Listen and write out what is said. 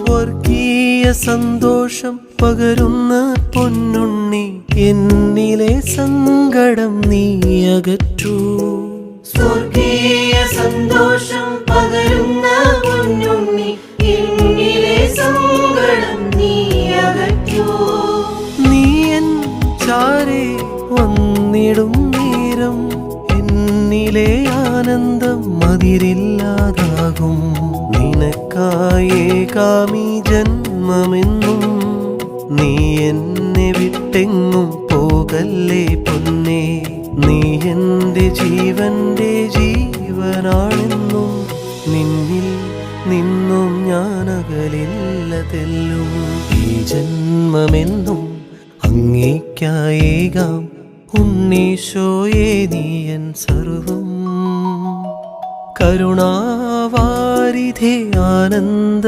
സ്വർഗീയ സന്തോഷം പകരുന്ന പൊന്നുണ്ണി, എന്നിലെ സങ്കടം നീ അകറ്റൂ. സ്വർഗീയ സന്തോഷം പകരുന്ന പൊന്നുണ്ണി, എന്നിലെ സങ്കടം നീ അകറ്റൂ. നീ എൻ ചാരേ വന്നിടും നേരം എന്നിലെ ആനന്ദം മതിരില്ലാതാകും. നിനക്കായേകാമീ ജന്മമെന്നും നീ എന്നെ വിട്ടെങ്ങും പോകല്ലേ പൊന്നേ. നീ എൻ്റെ ജീവന്റെ ജീവനാണെന്നും നിന്നിൽ നിന്നും ഞാനകലില്ല തെല്ലും. ഈ ജന്മമെന്നും അങ്ങേയ്ക്കായേകാം ഉണ്ണീശോയേ നീ എൻ സർവം. കരുണാവാരിധേ ആനന്ദ